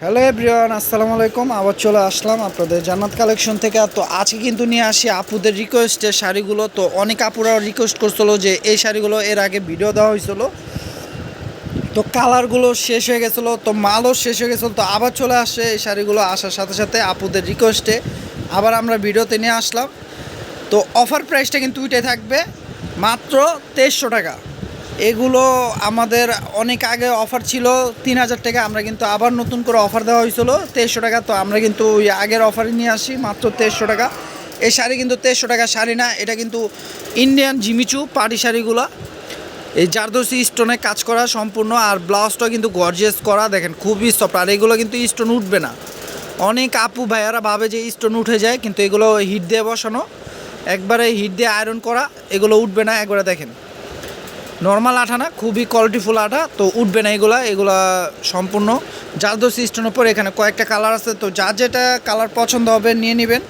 Hello everyone, আসসালামু আলাইকুম। আবার চলে আসলাম আপনাদের জান্নাত কালেকশন থেকে। তো আজকে কিন্তু নিয়ে আসি আপুদের রিকোয়েস্টের শাড়িগুলো। তো অনেক আপুরা রিকোয়েস্ট করছিল যে এই শাড়িগুলো এর আগে ভিডিও দেওয়া হয়েছিল, তো কালারগুলো শেষ হয়ে গেছিলো, তো মালও শেষ হয়ে গেছিলো। তো আবার চলে আসে এই শাড়িগুলো, আসার সাথে সাথে আপুদের রিকোয়েস্টে আবার আমরা ভিডিওতে নিয়ে আসলাম। তো অফার প্রাইসটা কিন্তু ওইটাই থাকবে, মাত্র 2300 টাকা। এগুলো আমাদের অনেক আগে অফার ছিল 3000 টাকা, আমরা কিন্তু আবার নতুন করে অফার দেওয়া হয়েছিল 2300 টাকা। তো আমরা কিন্তু ওই আগের অফারে নিয়ে আসি মাত্র 2300 টাকা। এই শাড়ি কিন্তু 2300 টাকা শাড়ি না, এটা কিন্তু ইন্ডিয়ান জিমিচু পাটি শাড়িগুলো, এই জারদোসি স্টোনে কাজ করা সম্পূর্ণ। আর ব্লাউজটা কিন্তু গর্জিয়াস করা, দেখেন খুবই সফট। আর এগুলো কিন্তু স্টোন উঠবে না। অনেক আপু ভাইয়ারা ভাবে যে স্টোন উঠে যায়, কিন্তু এগুলো হিট দিয়ে বসানো, একবারে হিট দিয়ে আয়রন করা, এগুলো উঠবে না। একবারে দেখেন নর্মাল আঠা না, খুবই কোয়ালিটিফুল আঠা, তো উঠবে না এগুলা সম্পূর্ণ জারদোসি স্টোনের উপর। এখানে কয়েকটা কালার আছে, তো যার যেটা কালার পছন্দ হবে নিয়ে নেবেন।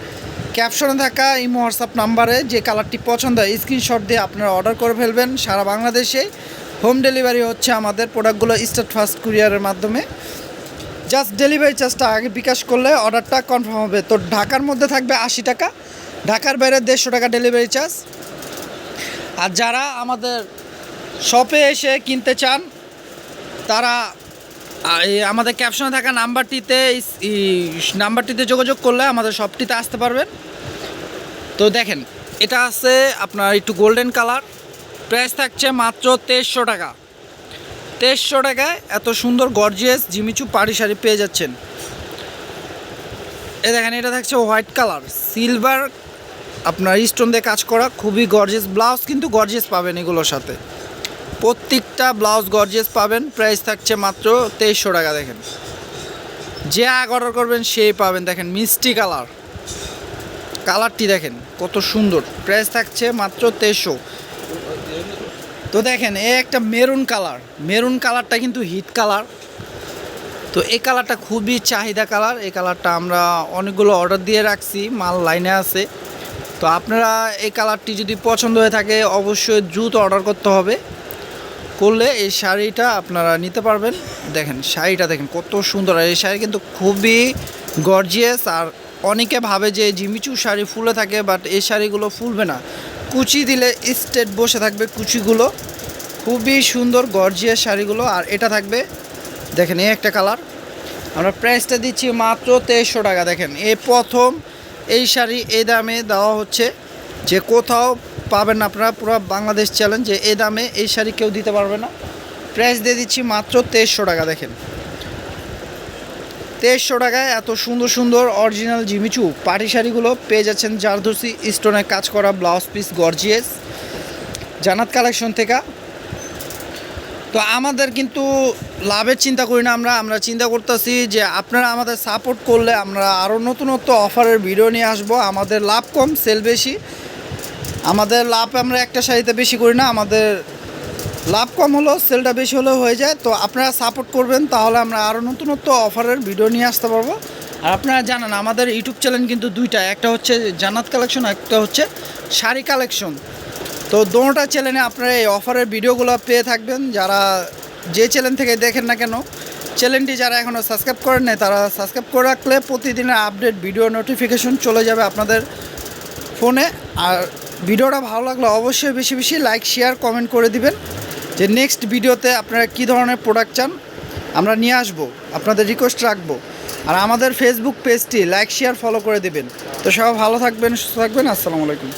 ক্যাপশনে থাকা ইমো হোয়াটসঅ্যাপ নাম্বারে যে কালারটি পছন্দ হয় স্ক্রিনশট দিয়ে আপনারা অর্ডার করে ফেলবেন। সারা বাংলাদেশে হোম ডেলিভারি হচ্ছে আমাদের প্রোডাক্টগুলো স্টেট ফার্স্ট কুরিয়ারের মাধ্যমে। জাস্ট ডেলিভারি চার্জটা আগে বিকাশ করলে অর্ডারটা কনফার্ম হবে। তো ঢাকার মধ্যে থাকবে 80 টাকা, ঢাকার বাইরে 150 টাকা ডেলিভারি চার্জ। আর যারা আমাদের শপে এসে কিনতে চান তারা আমাদের ক্যাপশনে থাকা নাম্বারটিতে যোগাযোগ করলে আমাদের শপটিতে আসতে পারবেন। তো দেখেন এটা আছে আপনার একটু গোল্ডেন কালার, প্রাইস থাকছে মাত্র 2300 টাকা। 2300 টাকায় এত সুন্দর গর্জিয়াস জিমিচু পাড়ি শাড়ি পেয়ে যাচ্ছেন। এ দেখেন এটা থাকছে হোয়াইট কালার, সিলভার আপনার স্টোন দিয়ে কাজ করা, খুবই গর্জিয়াস। ব্লাউজ কিন্তু গর্জিয়াস পাবেন এগুলোর সাথে, প্রত্যেকটা ব্লাউজ গর্জিয়াস পাবেন। প্রাইস থাকছে মাত্র 2300 টাকা। দেখেন যে আগ অর্ডার করবেন সেই পাবেন। দেখেন মিষ্টি কালারটি দেখেন কত সুন্দর, প্রাইস থাকছে মাত্র 2300। তো দেখেন একটা মেরুন কালারটা কিন্তু হিট কালার। তো এই কালারটা খুবই চাহিদা কালার, এই কালারটা আমরা অনেকগুলো অর্ডার দিয়ে রাখছি, মাল লাইনে আছে। তো আপনারা এই কালারটি যদি পছন্দ হয়ে থাকে অবশ্যই দ্রুত অর্ডার করতে হবে, করলে এই শাড়িটা আপনারা নিতে পারবেন। দেখেন শাড়িটা দেখেন কত সুন্দর, আর এই শাড়ি কিন্তু খুবই গর্জিয়াস। আর অনেকে ভাবে যে জিমিচু শাড়ি ফুলে থাকে, বাট এই শাড়িগুলো ফুলবে না, কুচি দিলে স্ট্রেট বসে থাকবে কুচিগুলো। খুবই সুন্দর গর্জিয়াস শাড়িগুলো। আর এটা থাকবে দেখেন এই একটা কালার, আমরা প্রাইসটা দিচ্ছি মাত্র 2300 টাকা। দেখেন এই প্রথম এই শাড়ি এই দামে দেওয়া হচ্ছে, যে কোথাও পাবেন না আপনারা, পুরো বাংলাদেশ চ্যালেঞ্জ, যে এই দামে এই শাড়ি কেউ দিতে পারবে না। প্রাইস দিয়ে দিচ্ছি মাত্র 2300 টাকা। দেখেন 2300 টাকায় এত সুন্দর সুন্দর অরিজিনাল জিমিচু পাটি শাড়িগুলো পেয়ে যাচ্ছেন জারদোসি স্টোনে কাজ করা, ব্লাউজ পিস গর্জিয়াস, জান্নাত কালেকশন থেকে। তো আমাদের কিন্তু লাভের চিন্তা করি না, আমরা চিন্তা করতেছি যে আপনারা আমাদের সাপোর্ট করলে আমরা আরও নতুনত্ব অফারের ভিডিও নিয়ে আসবো। আমাদের লাভ কম, সেল বেশি। আমাদের লাভ আমরা একটা শাড়িতে বেশি করি না, আমাদের লাভ কম হলেও সেলটা বেশি হলেও হয়ে যায়। তো আপনারা সাপোর্ট করবেন, তাহলে আমরা আরও নতুনত্ব অফারের ভিডিও নিয়ে আসতে পারবো। আর আপনারা জানেন আমাদের ইউটিউব চ্যানেল কিন্তু দুইটা, একটা হচ্ছে জান্নাত কালেকশন, একটা হচ্ছে শাড়ি কালেকশন। তো দোনোটা চ্যানেলে আপনারা এই অফারের ভিডিওগুলো পেয়ে থাকবেন। যারা যে চ্যানেল থেকে দেখেন না কেন, চ্যানেলটি যারা এখনও সাবস্ক্রাইব করেন নাই তারা সাবস্ক্রাইব করে রাখলে প্রতিদিনের আপডেট ভিডিও নোটিফিকেশন চলে যাবে আপনাদের ফোনে। আর ভিডিওটা ভালো লাগলে অবশ্যই বেশি বেশি লাইক শেয়ার কমেন্ট করে দিবেন, যে নেক্সট ভিডিওতে আপনারা কী ধরনের প্রোডাক্ট চান আমরা নিয়ে আসবো, আপনাদের রিকোয়েস্ট রাখবো। আর আমাদের ফেসবুক পেজটি লাইক শেয়ার ফলো করে দিবেন। তো সবাই ভালো থাকবেন, সুস্থ থাকবেন। আসসালামু আলাইকুম।